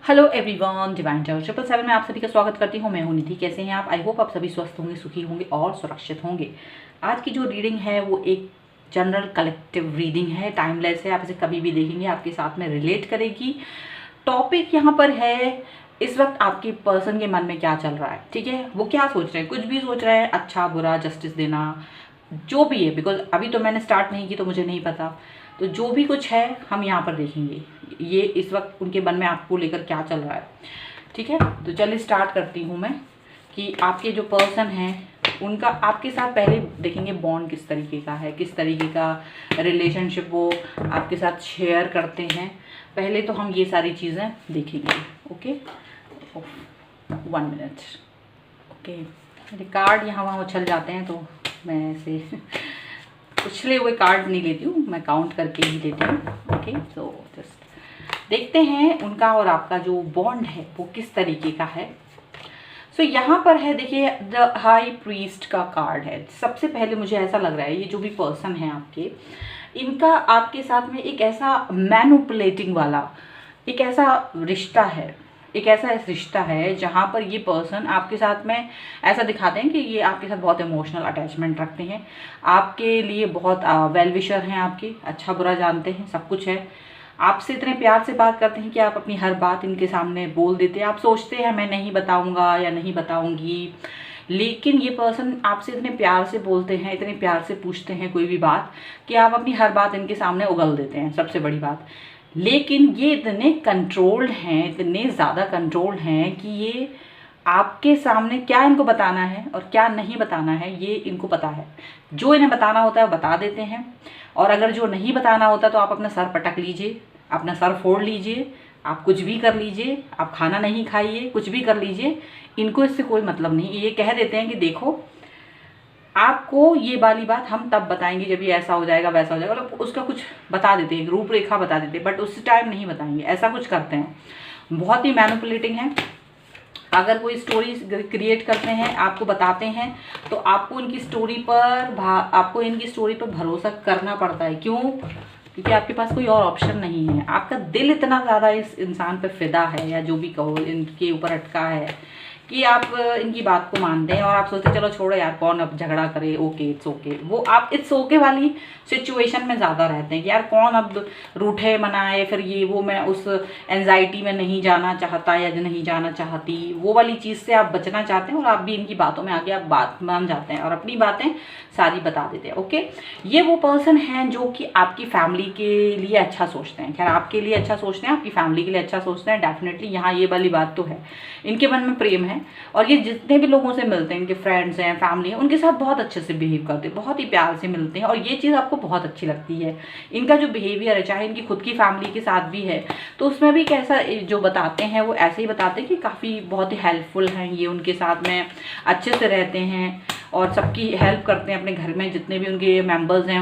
Hello everyone, divine tower 777 में आप सभी का स्वागत करती हूँ। मैं हूँ निधि। कैसे हैं आप? आई होप आप सभी स्वस्थ होंगे, सुखी होंगे और सुरक्षित होंगे। आज की जो रीडिंग है वो एक जनरल कलेक्टिव रीडिंग है, टाइमलेस है। आप इसे कभी भी देखेंगे आपके साथ में रिलेट करेगी। टॉपिक यहाँ पर है इस वक्त आपके पर्सन के मन में क्या चल रहा है। ठीक है, वो क्या सोच रहे हैं, कुछ भी सोच रहे हैं, अच्छा बुरा, जस्टिस देना, जो भी है। बिकॉज अभी तो मैंने स्टार्ट नहीं की तो मुझे नहीं पता। तो जो भी कुछ है हम यहाँ पर देखेंगे ये इस वक्त उनके मन में आपको लेकर क्या चल रहा है। ठीक है, तो चलिए स्टार्ट करती हूँ मैं कि आपके जो पर्सन हैं उनका आपके साथ पहले देखेंगे बॉन्ड किस तरीके का है, किस तरीके का रिलेशनशिप वो आपके साथ शेयर करते हैं। पहले तो हम ये सारी चीज़ें देखेंगे। Okay, 1 minute. ओके, मेरे कार्ड यहाँ वहाँ उछल जाते हैं तो मैं ऐसे उछले हुए कार्ड नहीं लेती हूँ, मैं काउंट करके ही लेती हूँ। ओके, तो जस्ट देखते हैं उनका और आपका जो बॉन्ड है वो किस तरीके का है। सो यहाँ पर है, देखिए द हाई प्रीस्ट का कार्ड है। सबसे पहले मुझे ऐसा लग रहा है ये जो भी पर्सन है आपके, इनका आपके साथ में एक ऐसा मैनिपुलेटिंग वाला एक ऐसा रिश्ता है, एक ऐसा रिश्ता है जहाँ पर ये पर्सन आपके साथ में ऐसा दिखाते हैं कि ये आपके साथ बहुत इमोशनल अटैचमेंट रखते हैं, आपके लिए बहुत वेल विशर हैं, आपके अच्छा बुरा जानते हैं, सब कुछ है। आपसे इतने प्यार से बात करते हैं कि आप अपनी हर बात इनके सामने बोल देते हैं। आप सोचते हैं मैं नहीं बताऊंगा या नहीं बताऊंगी, लेकिन ये पर्सन आपसे इतने प्यार से बोलते हैं, इतने प्यार से पूछते हैं कोई भी बात कि आप अपनी हर बात इनके सामने उगल देते हैं। सबसे बड़ी बात, लेकिन ये इतने कंट्रोल्ड हैं, इतने ज़्यादा कंट्रोल्ड हैं कि ये आपके सामने क्या इनको बताना है और क्या नहीं बताना है ये इनको पता है। जो इन्हें बताना होता है वो बता देते हैं, और अगर जो नहीं बताना होता तो आप अपना सर पटक लीजिए, अपना सर फोड़ लीजिए, आप कुछ भी कर लीजिए, आप खाना नहीं खाइए, कुछ भी कर लीजिए, इनको इससे कोई मतलब नहीं। ये कह देते हैं कि देखो आपको ये वाली बात हम तब बताएंगे जब ये ऐसा हो जाएगा वैसा हो जाएगा, मतलब उसका कुछ बता देते हैं, रूपरेखा बता देते हैं, बट उस टाइम नहीं बताएंगे। ऐसा कुछ करते हैं, बहुत ही मैनिपुलेटिंग है। अगर कोई स्टोरी क्रिएट करते हैं, आपको बताते हैं, तो आपको इनकी स्टोरी पर भरोसा करना पड़ता है। क्यों? क्योंकि आपके पास कोई और ऑप्शन नहीं है। आपका दिल इतना ज़्यादा इस इंसान पे फिदा है, या जो भी कहो, इनके ऊपर अटका है कि आप इनकी बात को मानते हैं और आप सोचते हैं चलो छोड़ो यार, कौन अब झगड़ा करे, ओके इट्स ओके। वो आप इट्स ओके वाली सिचुएशन में ज़्यादा रहते हैं कि यार कौन अब रूठे मनाए, फिर ये वो। मैं उस एंजाइटी में नहीं जाना चाहता या नहीं जाना चाहती, वो वाली चीज़ से आप बचना चाहते हैं, और आप भी इनकी बातों में आगे आप बात मान जाते हैं और अपनी बातें सारी बता देते हैं। ओके, ये वो पर्सन हैं जो कि आपकी फैमिली के लिए अच्छा सोचते हैं। खैर, आपके लिए अच्छा सोचते हैं, आपकी फैमिली के लिए अच्छा सोचते हैं, डेफिनेटली यहाँ ये वाली बात तो है। इनके मन में प्रेम है, और ये जितने भी लोगों से मिलते हैं, इनके फ्रेंड्स हैं, फैमिली हैं, उनके साथ बहुत अच्छे से बिहेव करते हैं, बहुत ही प्यार से मिलते हैं, और ये चीज़ आपको बहुत अच्छी लगती है। इनका जो बिहेवियर है, चाहे इनकी खुद की फैमिली के साथ भी है, तो उसमें भी कैसा जो बताते हैं वो ऐसे ही बताते हैं कि काफ़ी बहुत ही हेल्पफुल हैं ये, उनके साथ में अच्छे से रहते हैं और सबकी हेल्प करते हैं। अपने घर में जितने भी उनके मेंबर्स हैं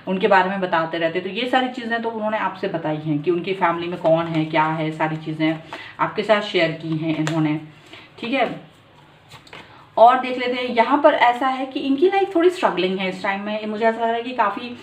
उनके बारे में बताते रहते हैं। तो ये सारी चीज़ें तो उन्होंने आपसे बताई हैं कि उनकी फैमिली में कौन है, क्या है, सारी चीज़ें आपके साथ शेयर की हैं इन्होंने। ठीक है, और देख लेते हैं। यहाँ पर ऐसा है कि इनकी लाइफ थोड़ी स्ट्रगलिंग है इस टाइम में। मुझे ऐसा लग रहा है कि काफ़ी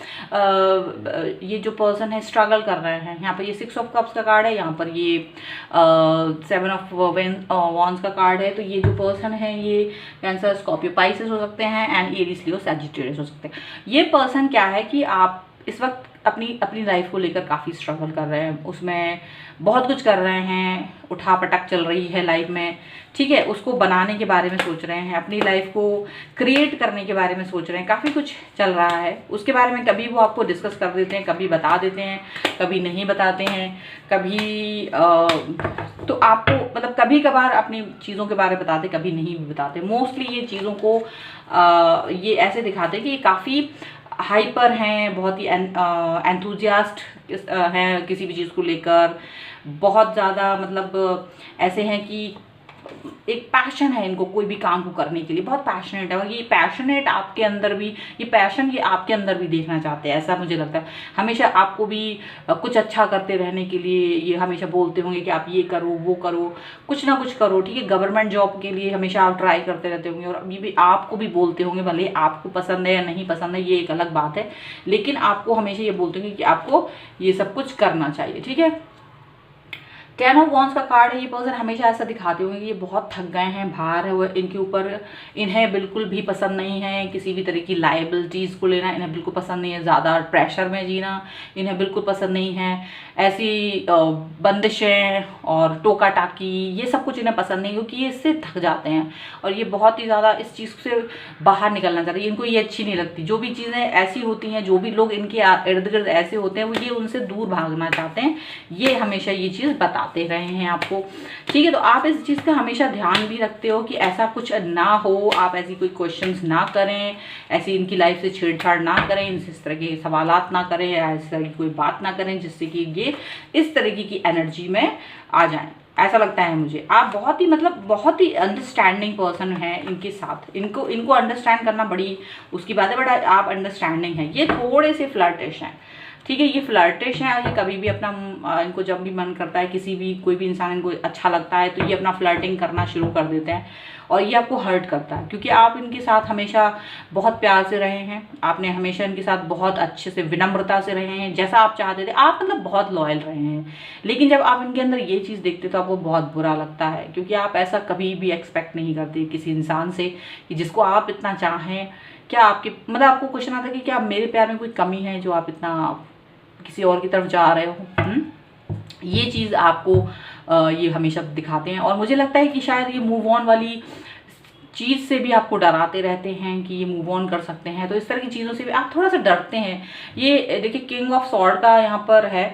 ये जो पर्सन है स्ट्रगल कर रहे हैं। यहाँ पर ये 6 ऑफ कप्स का कार्ड है, यहाँ पर ये 7 ऑफ वॉन्ड्स का कार्ड है। तो ये जो पर्सन है ये कैंसर, स्कॉर्पियो, पाइसेस हो सकते हैं, एंड एरीज, लियो, सैजिटेरियस हो सकते हैं। ये पर्सन क्या है कि आप इस वक्त अपनी लाइफ को लेकर काफ़ी स्ट्रगल कर रहे हैं, उसमें बहुत कुछ कर रहे हैं, उठा पटक चल रही है लाइफ में। ठीक है, उसको बनाने के बारे में सोच रहे हैं, अपनी लाइफ को क्रिएट करने के बारे में सोच रहे हैं, काफ़ी कुछ चल रहा है उसके बारे में। कभी वो आपको डिस्कस कर देते हैं, कभी बता देते हैं, कभी नहीं बताते हैं, कभी तो आपको मतलब कभी कभार अपनी चीज़ों के बारे में बताते, कभी नहीं भी बताते। मोस्टली ये चीज़ों को ये ऐसे दिखाते हैं कि ये काफ़ी हाइपर हैं, बहुत ही एंथुजियास्ट हैं किसी भी चीज़ को लेकर, बहुत ज़्यादा मतलब ऐसे हैं कि एक पैशन है इनको कोई भी काम को करने के लिए, बहुत पैशनेट है। और ये पैशनेट आपके अंदर भी, ये पैशन ये आपके अंदर भी देखना चाहते हैं, ऐसा मुझे लगता है। हमेशा आपको भी कुछ अच्छा करते रहने के लिए ये हमेशा बोलते होंगे कि आप ये करो, वो करो, कुछ ना कुछ करो। ठीक है, गवर्नमेंट जॉब के लिए हमेशा आप ट्राई करते रहते होंगे, और अभी भी आपको भी बोलते होंगे, भले आपको पसंद है या नहीं पसंद है ये एक अलग बात है, लेकिन आपको हमेशा ये बोलते होंगे कि आपको ये सब कुछ करना चाहिए। ठीक है, टेन ऑफ वॉन्ड्स का कार्ड है। ये पर्सन हमेशा ऐसा दिखाते होंगे कि ये बहुत थक गए हैं, भार है वो इनके ऊपर, इन्हें बिल्कुल भी पसंद नहीं है किसी भी तरह की लाइबिलिटीज़ को लेना, इन्हें बिल्कुल पसंद नहीं है ज़्यादा प्रेशर में जीना, इन्हें बिल्कुल पसंद नहीं है ऐसी बंदिशें और टोका टाकी, ये सब कुछ इन्हें पसंद नहीं, क्योंकि ये इससे थक जाते हैं और ये बहुत ही ज़्यादा इस चीज़ से बाहर निकलना चाहते हैं। इनको ये अच्छी नहीं लगती, जो भी चीज़ें ऐसी होती हैं, जो भी लोग इनके इर्द गिर्द ऐसे होते हैं, वो ये उनसे दूर भागना चाहते हैं। ये हमेशा ये चीज़ बताते रहे हैं आपको, ठीक है। तो आप इस चीज़ का हमेशा ध्यान भी रखते हो कि ऐसा कुछ ना हो, आप ऐसी कोई क्वेश्चंस ना करें, ऐसी इनकी लाइफ से छेड़छाड़ ना करें, इनसे इस तरह के सवालात ना करें, या इस तरह की कोई बात ना करें जिससे कि ये इस तरीके की एनर्जी में आ जाएं। ऐसा लगता है मुझे आप बहुत ही मतलब बहुत ही अंडरस्टैंडिंग पर्सन है इनके साथ, इनको अंडरस्टैंड करना बड़ी उसकी बात है, बट आप अंडरस्टैंडिंग है। ये थोड़े से फ्लर्टिश हैं, ठीक है, ये फ्लर्टिश है। ये कभी भी अपना इनको जब भी मन करता है, किसी भी कोई भी इंसान इनको अच्छा लगता है तो ये अपना फ्लर्टिंग करना शुरू कर देते हैं और ये आपको हर्ट करता है, क्योंकि आप इनके साथ हमेशा बहुत प्यार से रहे हैं, आपने हमेशा इनके साथ बहुत अच्छे से विनम्रता से रहे हैं, जैसा आप चाहते थे, आप मतलब बहुत लॉयल रहे हैं। लेकिन जब आप इनके अंदर ये चीज़ देखते तो आपको बहुत बुरा लगता है, क्योंकि आप ऐसा कभी भी एक्सपेक्ट नहीं करते किसी इंसान से कि जिसको आप इतना चाहें। क्या आपके मतलब आपको क्वेश्चन आता है कि क्या मेरे प्यार में कोई कमी है जो आप इतना किसी और की तरफ जा रहे हो? ये चीज़ आपको ये हमेशा दिखाते हैं और मुझे लगता है कि शायद ये मूव ऑन वाली चीज़ से भी आपको डराते रहते हैं कि ये मूव ऑन कर सकते हैं, तो इस तरह की चीज़ों से भी आप थोड़ा सा डरते हैं। ये देखिए किंग ऑफ सॉर्ड का यहाँ पर है।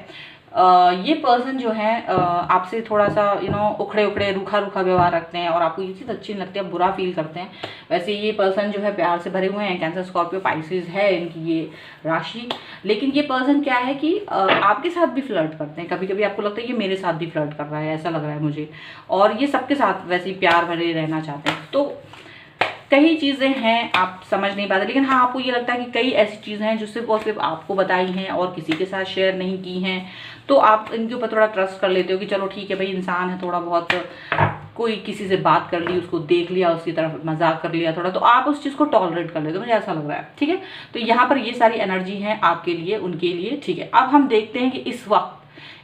ये पर्सन जो है आपसे थोड़ा सा उखड़े उखड़े रूखा रूखा व्यवहार रखते हैं और आपको ये चीज़ अच्छी नहीं लगती, आप बुरा फील करते हैं। वैसे ये पर्सन जो है प्यार से भरे हुए हैं, कैंसर स्कॉर्पियो पाइसेस है इनकी ये राशि। लेकिन ये पर्सन क्या है कि आपके साथ भी फ्लर्ट करते हैं, कभी कभी आपको लगता है ये मेरे साथ भी फ्लर्ट कर रहा है, ऐसा लग रहा है मुझे, और ये सबके साथ वैसे ही प्यार भरे रहना चाहते हैं। तो कई चीज़ें हैं आप समझ नहीं पाते, लेकिन हाँ आपको ये लगता है कि कई ऐसी चीज़ें हैं जो सिर्फ और सिर्फ आपको बताई हैं और किसी के साथ शेयर नहीं की हैं, तो आप इनके ऊपर थोड़ा ट्रस्ट कर लेते हो कि चलो ठीक है भाई, इंसान है, थोड़ा बहुत कोई किसी से बात कर ली, उसको देख लिया, उसकी तरफ मजाक कर लिया थोड़ा, तो आप उस चीज़ को टॉलरेट कर लेते हो, मुझे ऐसा लग रहा है, ठीक है। तो यहाँ पर ये सारी एनर्जी है आपके लिए, उनके लिए, ठीक है। अब हम देखते हैं कि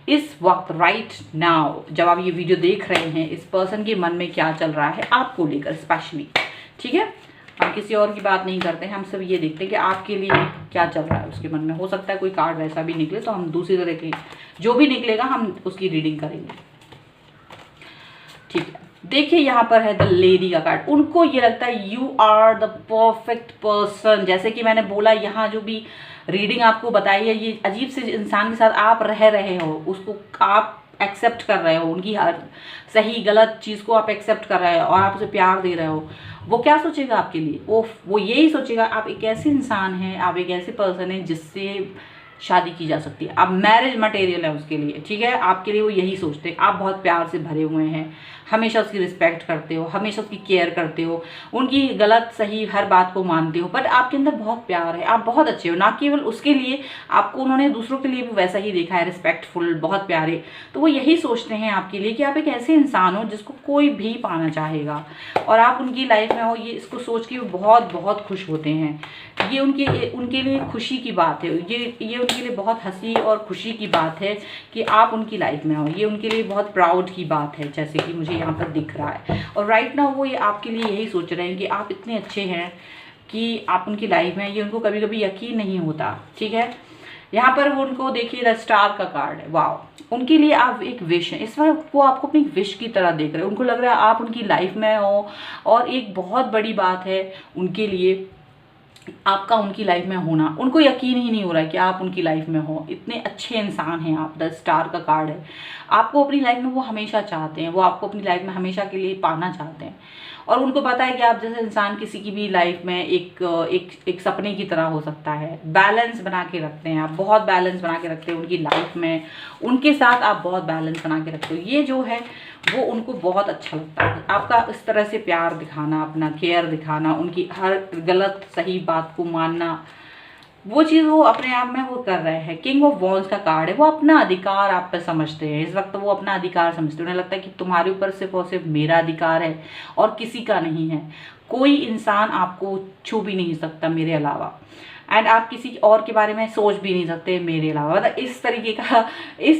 इस वक्त राइट नाउ जब आप ये वीडियो देख रहे हैं, इस पर्सन के मन में क्या चल रहा है आपको लेकर स्पेशली, ठीक है। हम किसी और की बात नहीं करते हैं, हम सिर्फ ये देखते हैं कि आपके लिए क्या चल रहा है उसके मन में। हो सकता है कोई कार्ड वैसा भी निकले तो हम दूसरी तरह के जो भी निकलेगा हम उसकी रीडिंग करेंगे, ठीक है। देखिए यहाँ पर है द लेडी का कार्ड। उनको ये लगता है you are the perfect person. जैसे कि मैंने बोला, यहाँ जो भी रीडिंग आपको बताई है, ये अजीब से इंसान के साथ आप रह रहे हो, उसको आप एक्सेप्ट कर रहे हो, उनकी हर सही गलत चीज़ को आप एक्सेप्ट कर रहे हो और आप उसे प्यार दे रहे हो। वो क्या सोचेगा आपके लिए? वो यही सोचेगा आप एक ऐसे इंसान हैं, आप एक ऐसे पर्सन हैं जिससे शादी की जा सकती है, आप मैरिज मटेरियल है उसके लिए, ठीक है। आपके लिए वो यही सोचते हैं, आप बहुत प्यार से भरे हुए हैं, हमेशा उसकी रिस्पेक्ट करते हो, हमेशा उसकी केयर करते हो, उनकी गलत सही हर बात को मानते हो, बट आपके अंदर बहुत प्यार है, आप बहुत अच्छे हो। ना केवल उसके लिए, आपको उन्होंने दूसरों के लिए भी वैसा ही देखा है, रिस्पेक्टफुल, बहुत प्यारे। तो वो यही सोचते हैं आपके लिए कि आप एक ऐसे इंसान हो जिसको कोई भी पाना चाहेगा और आप उनकी लाइफ में हो, ये इसको सोच के वो बहुत बहुत खुश होते हैं। ये उनके लिए खुशी की बात है, ये उनके लिए बहुत हंसी और खुशी की बात है कि आप उनकी लाइफ में हो। ये उनके लिए बहुत प्राउड की बात है, जैसे कि मुझे यहाँ पर दिख रहा है। और राइट नाउ वो ये आपके लिए यही सोच रहे हैं कि आप इतने अच्छे हैं कि आप उनकी लाइफ में, ये उनको कभी कभी यकीन नहीं होता, ठीक है। यहाँ पर वो उनको देखिए द स्टार का कार्ड है, वाह। उनके लिए आप एक विश है, इस वक्त वो आपको अपनी विश की तरह देख रहे हैं। उनको लग रहा है आप उनकी लाइफ में हो और एक बहुत बड़ी बात है उनके लिए आपका उनकी लाइफ में होना। उनको यकीन ही नहीं हो रहा है कि आप उनकी लाइफ में हो, इतने अच्छे इंसान हैं आप। द स्टार का कार्ड है, आपको अपनी लाइफ में वो हमेशा चाहते हैं, वो आपको अपनी लाइफ में हमेशा के लिए पाना चाहते हैं और उनको पता है कि आप जैसे इंसान किसी की भी लाइफ में एक सपने की तरह हो सकता है। बैलेंस बना के रखते हैं आप, बहुत बैलेंस बना के रखते हैं उनकी लाइफ में, उनके साथ आप बहुत बैलेंस बना के रखते हो। ये जो है वो उनको बहुत अच्छा लगता है, आपका इस तरह से प्यार दिखाना, अपना केयर दिखाना, उनकी हर गलत सही बात को मानना, वो चीज़ वो अपने आप में वो कर रहे हैं। किंग ऑफ वॉन्ड्स का कार्ड है, वो अपना अधिकार आप पे समझते हैं इस वक्त, वो अपना अधिकार समझते हैं। उन्हें लगता है कि तुम्हारे ऊपर सिर्फ और सिर्फ मेरा अधिकार है और किसी का नहीं है, कोई इंसान आपको छू भी नहीं सकता मेरे अलावा। एंड आप किसी और के बारे में सोच भी नहीं सकते मेरे अलावा। मतलब इस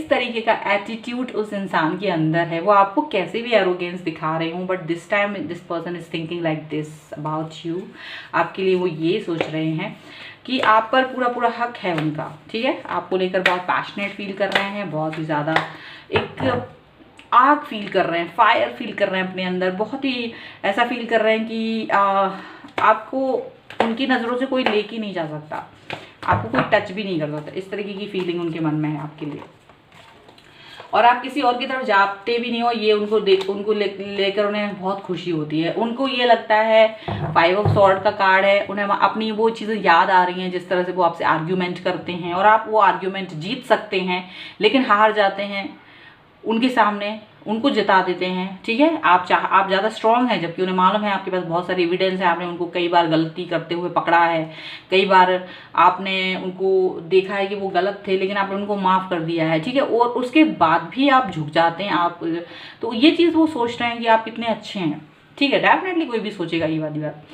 तरीके का एटीट्यूड उस इंसान के अंदर है। वो आपको कैसे भी एरोगेंस दिखा रहे हूँ, but this time this person is thinking like this about you. आपके लिए वो ये सोच रहे हैं कि आप पर पूरा पूरा हक है उनका, ठीक है। आपको लेकर बहुत पैशनेट फील कर रहे हैं, बहुत ही ज़्यादा एक आग फील कर रहे हैं, फायर फील कर रहे हैं अपने अंदर। बहुत ही ऐसा फील कर रहे हैं कि आपको उनकी नज़रों से कोई लेके नहीं जा सकता, आपको कोई टच भी नहीं कर सकता। इस तरीके की फीलिंग उनके मन में है आपके लिए। और आप किसी और की तरफ जाते भी नहीं हो, ये उनको लेकर उन्हें बहुत खुशी होती है। उनको ये लगता है 5 ऑफ सॉर्ड का कार्ड है, उन्हें अपनी वो चीज़ें याद आ रही हैं जिस तरह से वो आपसे आर्ग्यूमेंट करते हैं, और आप वो आर्ग्यूमेंट जीत सकते हैं लेकिन हार जाते हैं उनके सामने, उनको जिता देते हैं, ठीक है। आप ज़्यादा स्ट्रांग हैं, जबकि उन्हें मालूम है आपके पास बहुत सारी एविडेंस है। आपने उनको कई बार गलती करते हुए पकड़ा है, कई बार आपने उनको देखा है कि वो गलत थे लेकिन आपने उनको माफ़ कर दिया है, ठीक है। और उसके बाद भी आप झुक जाते हैं आप, तो ये चीज़ वो सोच रहे हैं कि आप कितने अच्छे हैं, ठीक है। डेफिनेटली कोई भी सोचेगा ये वाली बात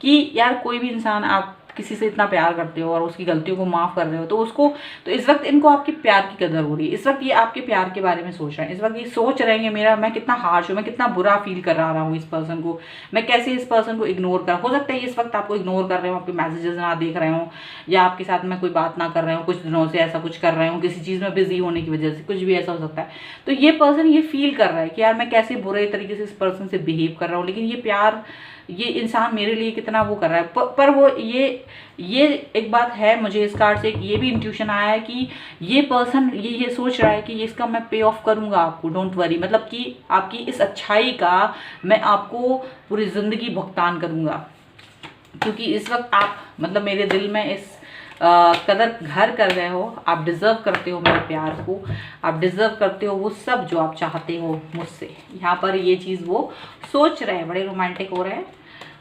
कि यार कोई भी इंसान, आप किसी से इतना प्यार करते हो और उसकी गलतियों को माफ़ कर रहे हो, तो इस वक्त इनको आपके प्यार की कदर हो रही है। इस वक्त ये आपके प्यार के बारे में सोच रहे हैं। इस वक्त ये सोच रहे हैं मैं कितना हार्श हूँ, मैं कितना बुरा फील कर रहा हूँ इस पर्सन को, मैं कैसे इस पर्सन को इग्नोर कर। हो सकता है इस वक्त आपको इग्नोर कर रहे हो, आपके मैसेजेस ना देख रहे हो, या आपके साथ में कोई बात ना कर रहे हो, कुछ दिनों से ऐसा कुछ कर रहे हो, किसी चीज़ में बिजी होने की वजह से, कुछ भी ऐसा हो सकता है। तो ये पर्सन ये फील कर रहा है कि यार मैं कैसे बुरे तरीके से इस पर्सन से बिहेव कर रहा हूँ, लेकिन ये इंसान मेरे लिए कितना वो कर रहा है। पर वो ये एक बात है, मुझे इस कार्ड से एक ये भी इंट्यूशन आया है कि ये पर्सन ये सोच रहा है कि इसका मैं पे ऑफ करूंगा आपको, डोंट वरी। मतलब कि आपकी इस अच्छाई का मैं आपको पूरी ज़िंदगी भुगतान करूंगा, क्योंकि इस वक्त आप मतलब मेरे दिल में इस कदर घर कर रहे हो। आप डिज़र्व करते हो मेरे प्यार को, आप डिज़र्व करते हो वो सब जो आप चाहते हो मुझसे। यहाँ पर ये चीज़ वो सोच रहे हैं, बड़े रोमांटिक हो रहे हैं।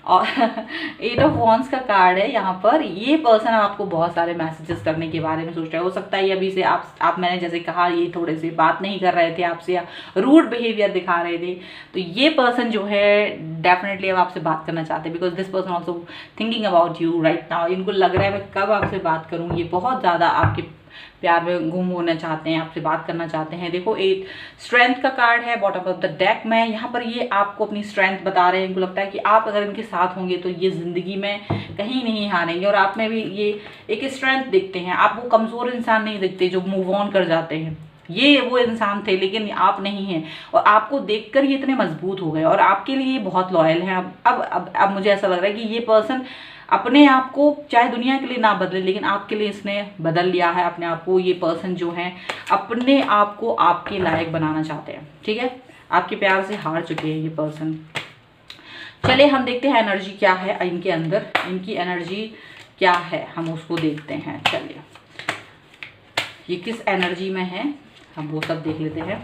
और 8 ऑफ वॉन्ड्स का कार्ड है यहाँ पर। ये पर्सन आपको बहुत सारे मैसेजेस करने के बारे में सोच रहा है। हो सकता है ये अभी से आप मैंने जैसे कहा ये थोड़े से बात नहीं कर रहे थे आपसे, या रूड बिहेवियर दिखा रहे थे, तो ये पर्सन जो है डेफिनेटली अब आपसे बात करना चाहते हैं, because this person also thinking about you right now. इनको लग रहा है मैं कब आपसे बात करूँ, ये बहुत ज़्यादा आपके प्यार में गुम होना चाहते हैं, आपसे बात करना चाहते हैं। देखो एक स्ट्रेंथ का कार्ड है बॉटम ऑफ द डेक में। यहाँ पर ये आपको अपनी स्ट्रेंथ बता रहे हैं। इनको लगता है कि आप अगर इनके साथ होंगे तो ये ज़िंदगी में कहीं नहीं हारेंगे, और आप में भी ये एक स्ट्रेंथ दिखते हैं। आप वो कमज़ोर इंसान नहीं दिखते जो मूव ऑन कर जाते हैं। ये वो इंसान थे लेकिन आप नहीं हैं, और आपको देखकर ये इतने मजबूत हो गए और आपके लिए बहुत लॉयल हैं। अब मुझे ऐसा लग रहा है कि ये पर्सन अपने आप को चाहे दुनिया के लिए ना बदले, लेकिन आपके लिए इसने बदल लिया है अपने आप को। ये पर्सन जो है अपने आप को आपके लायक बनाना चाहते हैं, ठीक है। आपके प्यार से हार चुके हैं ये पर्सन। चलिए हम देखते हैं एनर्जी क्या है इनके अंदर, इनकी एनर्जी क्या है हम उसको देखते हैं। चलिए ये किस एनर्जी में है हम वो सब देख लेते हैं।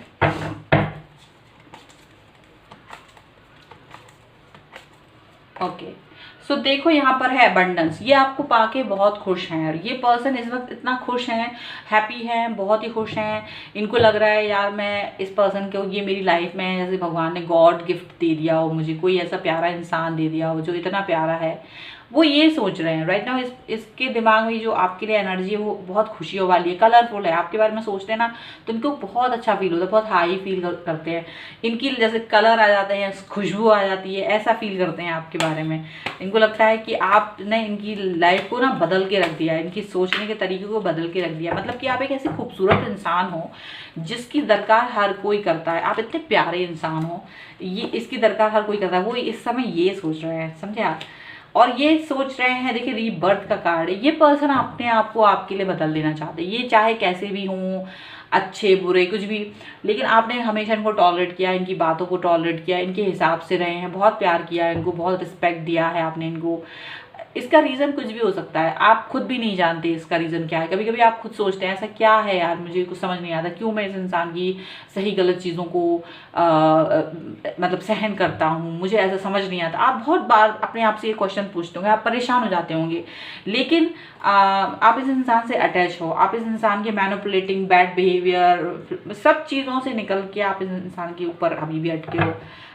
ओके सो देखो यहाँ पर है अबंडेंस। ये आपको पाके बहुत खुश हैं, और ये पर्सन इस वक्त इतना खुश हैं, हैप्पी हैं, बहुत ही खुश हैं। इनको लग रहा है यार मैं इस पर्सन को, ये मेरी लाइफ में जैसे भगवान ने गॉड गिफ्ट दे दिया हो मुझे, कोई ऐसा प्यारा इंसान दे दिया हो जो इतना प्यारा है। वो ये सोच रहे हैं राइट नाउ। इसके दिमाग में जो आपके लिए एनर्जी है वो बहुत खुशियों वाली है, कलरफुल है। आपके बारे में सोचते हैं ना तो इनको बहुत अच्छा फील होता है, बहुत हाई फील करते हैं। इनकी जैसे कलर आ जाते हैं, खुशबू आ जाती है, ऐसा फील करते हैं आपके बारे में। इनको लगता है कि आपने इनकी लाइफ को ना बदल के रख दिया, इनकी सोचने के तरीके को बदल के रख दिया। मतलब कि आप एक ऐसे खूबसूरत इंसान हो जिसकी दरकार हर कोई करता है, आप इतने प्यारे इंसान हो, ये इसकी दरकार हर कोई करता है। वो इस समय ये सोच रहे हैं, समझे आप। और ये सोच रहे हैं, देखिए रीबर्थ का कार्ड है। ये पर्सन अपने आप को आपके लिए बदल देना चाहते हैं, ये चाहे कैसे भी हों, अच्छे बुरे कुछ भी, लेकिन आपने हमेशा इनको टॉलरेट किया, इनकी बातों को टॉलरेट किया, इनके हिसाब से रहे हैं, बहुत प्यार किया इनको, बहुत रिस्पेक्ट दिया है आपने इनको। इसका रीज़न कुछ भी हो सकता है, आप खुद भी नहीं जानते इसका रीज़न क्या है। कभी कभी आप खुद सोचते हैं ऐसा क्या है यार, मुझे कुछ समझ नहीं आता, क्यों मैं इस इंसान की सही गलत चीज़ों को मतलब सहन करता हूँ, मुझे ऐसा समझ नहीं आता। आप बहुत बार अपने आप से ये क्वेश्चन पूछते होंगे, आप परेशान हो जाते होंगे, लेकिन आप इस इंसान से अटैच हो, आप इस इंसान के मैनिपुलेटिंग बैड बिहेवियर सब चीज़ों से निकल के आप इस इंसान के ऊपर अभी भी अटके हो,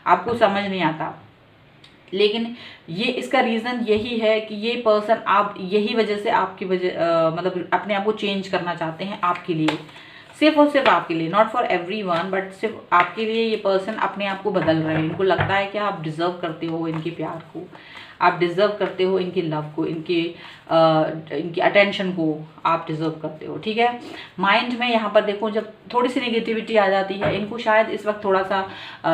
आपको समझ नहीं आता। लेकिन ये इसका रीज़न यही है कि ये पर्सन आप यही वजह से आपकी मतलब अपने आप को चेंज करना चाहते हैं आपके लिए, सिर्फ और सिर्फ आपके लिए, नॉट फॉर एवरीवन बट सिर्फ आपके लिए ये पर्सन अपने आप को बदल रहे हैं। इनको लगता है कि आप डिज़र्व करते हो इनके प्यार को, आप डिज़र्व करते हो इनके लव को, इनकी अटेंशन को आप डिज़र्व करते हो, ठीक है। माइंड में यहाँ पर देखो जब थोड़ी सी नेगेटिविटी आ जाती है, इनको शायद इस वक्त थोड़ा सा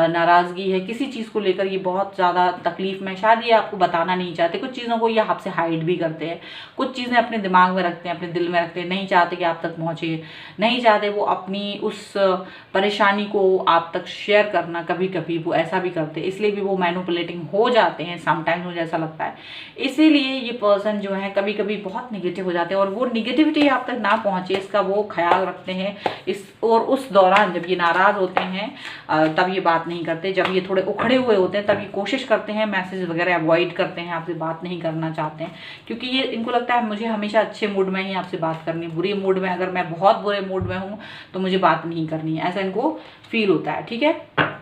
नाराज़गी है किसी चीज़ को लेकर, ये बहुत ज़्यादा तकलीफ़ में, शायद ये आपको बताना नहीं चाहते, कुछ चीज़ों को ये आपसे हाइड भी करते हैं, कुछ चीज़ें अपने दिमाग में रखते हैं, अपने दिल में रखते हैं, नहीं चाहते कि आप तक पहुँचे, नहीं चाहते वो अपनी उस परेशानी को आप तक शेयर करना, कभी कभी वो ऐसा भी करते हैं, इसलिए भी वो मैनिपुलेटिंग हो जाते हैं समटाइम्स, मुझे ऐसा लगता है। इसीलिए ये पर्सन जो है कभी कभी बहुत निगेटिव हो जाते हैं और वो निगेटिविटी आप तक ना पहुंचे इसका वो ख्याल रखते हैं। और उस दौरान जब ये नाराज़ होते हैं तब ये बात नहीं करते, जब ये थोड़े उखड़े हुए होते हैं तब ये कोशिश करते हैं, मैसेज वगैरह अवॉइड करते हैं, आपसे बात नहीं करना चाहते हैं, क्योंकि ये इनको लगता है मुझे हमेशा अच्छे मूड में ही आपसे बात करनी है, बुरे मूड में, अगर मैं बहुत बुरे मूड में हूँ तो मुझे बात नहीं करनी है, ऐसा इनको फील होता है, ठीक है।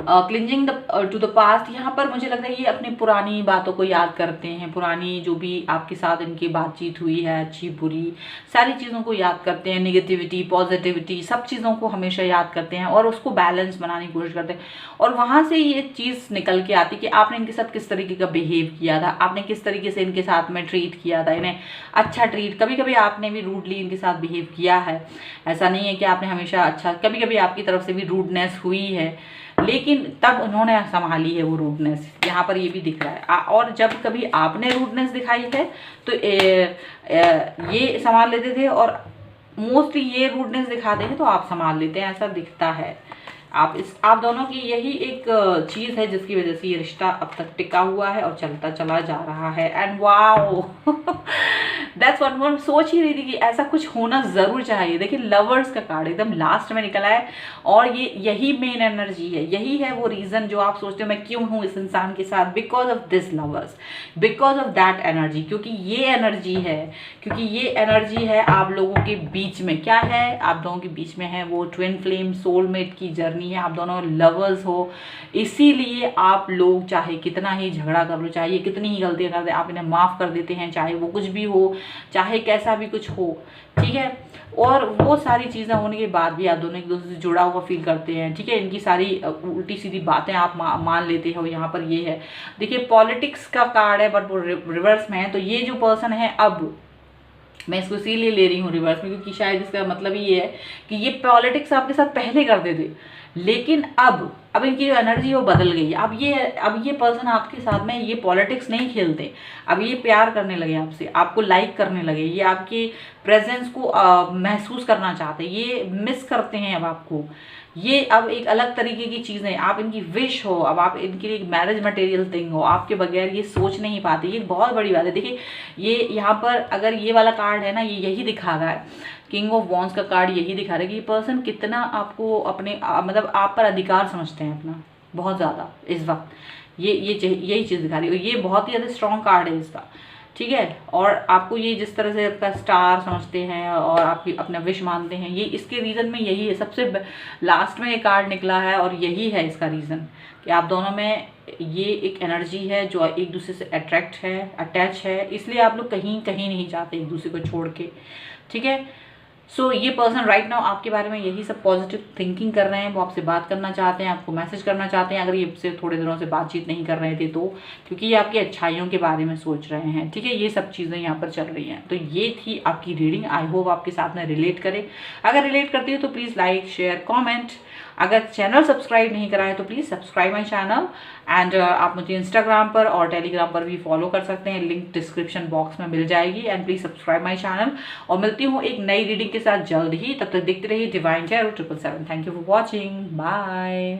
क्लिंजिंग टू द पास्ट, यहाँ पर मुझे लगता है ये अपनी पुरानी बातों को याद करते हैं, पुरानी जो भी आपके साथ इनकी बातचीत हुई है, अच्छी बुरी सारी चीज़ों को याद करते हैं, नेगेटिविटी पॉजिटिविटी सब चीज़ों को हमेशा याद करते हैं और उसको बैलेंस बनाने की कोशिश करते हैं। और वहाँ से ये चीज़ निकल के आती कि आपने इनके साथ किस तरीके का बिहेव किया था, आपने किस तरीके से इनके साथ में ट्रीट किया था, इन्हें अच्छा ट्रीट, कभी कभी आपने भी रूडली इनके साथ बिहेव किया है, ऐसा नहीं है कि आपने हमेशा अच्छा, कभी कभी आपकी तरफ से भी रूडनेस हुई है, लेकिन तब उन्होंने संभाली है वो रूडनेस, यहाँ पर ये भी दिख रहा है। और जब कभी आपने रूडनेस दिखाई है तो ये संभाल लेते थे, और मोस्टली ये रूडनेस दिखाते हैं तो आप संभाल लेते हैं, ऐसा दिखता है। आप दोनों की यही एक चीज़ है जिसकी वजह से ये रिश्ता अब तक टिका हुआ है और चलता चला जा रहा है। एंड वाओ दैट्स व्हाट मैं सोच ही रही थी कि ऐसा कुछ होना ज़रूर चाहिए। देखिए लवर्स का कार्ड एकदम लास्ट में निकला है और ये यही मेन एनर्जी है, यही है वो रीज़न जो आप सोचते हो मैं क्यों हूँ इस इंसान के साथ, because of this lovers, because of that energy, क्योंकि ये एनर्जी है आप लोगों के बीच में। क्या है आप दोनों के बीच में है वो ट्विन फ्लेम सोलमेट की जर्नी है, आप दोनों लवर्स हो, इसीलिए आप लोग चाहे कितना ही झगड़ा कर लो, चाहे ये कितनी ही गलतियां कर दे, आप इन्हें माफ़ कर देते हैं, चाहे वो कुछ भी हो, चाहे कैसा भी कुछ हो, ठीक है। और वो सारी चीज़ें होने के बाद भी आप दोनों एक दूसरे से जुड़ा हुआ फील करते हैं, ठीक है। इनकी सारी उल्टी सीधी बातें आप मान लेते हो। यहाँ पर ये है, देखिए पॉलिटिक्स का कार्ड है बट वो रिवर्स में है, तो ये जो पर्सन है, अब मैं इसको इसीलिए ले रही हूँ रिवर्स में क्योंकि शायद इसका मतलब ये है कि ये पॉलिटिक्स आपके साथ पहले करते थे, लेकिन अब इनकी जो एनर्जी है वो बदल गई है। अब ये पर्सन आपके साथ में ये पॉलिटिक्स नहीं खेलते, अब ये प्यार करने लगे आपसे, आपको लाइक करने लगे, ये आपके प्रेजेंस को महसूस करना चाहते हैं, ये मिस करते हैं अब आपको। ये अब एक अलग तरीके की चीज़ें, आप इनकी विश हो, अब आप इनके लिए एक मैरिज मटेरियल थिंग हो, आपके बगैर ये सोच नहीं पाते, ये बहुत बड़ी बात है। देखिए ये यहाँ पर अगर ये वाला कार्ड है ना, ये यही दिखा रहा है, किंग ऑफ वॉन्ड्स का कार्ड यही दिखा रहा है कि ये पर्सन कितना आपको अपने मतलब आप पर अधिकार समझते हैं अपना, बहुत ज़्यादा इस वक्त, यही चीज़ दिखा रही है। और ये बहुत ही ज़्यादा स्ट्रॉन्ग कार्ड है इसका, ठीक है। और आपको ये जिस तरह से आपका स्टार समझते हैं और आपकी अपना विश मानते हैं, ये इसके रीज़न में यही है, सबसे लास्ट में ये कार्ड निकला है और यही है इसका रीज़न कि आप दोनों में ये एक एनर्जी है जो एक दूसरे से अटैच है, इसलिए आप लोग कहीं नहीं जाते एक दूसरे को छोड़ के, ठीक है। सो ये पर्सन राइट नाउ आपके बारे में यही सब पॉजिटिव थिंकिंग कर रहे हैं, वो आपसे बात करना चाहते हैं, आपको मैसेज करना चाहते हैं, अगर ये आपसे थोड़े दिनों से बातचीत नहीं कर रहे थे तो, क्योंकि ये आपकी अच्छाइयों के बारे में सोच रहे हैं, ठीक है। ये सब चीज़ें यहाँ पर चल रही हैं। तो ये थी आपकी रीडिंग, आई होप आपके साथ में रिलेट करे। अगर रिलेट करती है तो प्लीज़ लाइक शेयर कॉमेंट, अगर चैनल सब्सक्राइब नहीं करा है तो please subscribe my channel. And आप मुझे इंस्टाग्राम पर और टेलीग्राम पर भी फॉलो कर सकते हैं, लिंक डिस्क्रिप्शन बॉक्स में मिल जाएगी। And please subscribe my channel, और मिलती हूँ एक नई रीडिंग के साथ जल्द ही, तब तक देखते रहिए divine tarot 777। Thank you for watching, bye.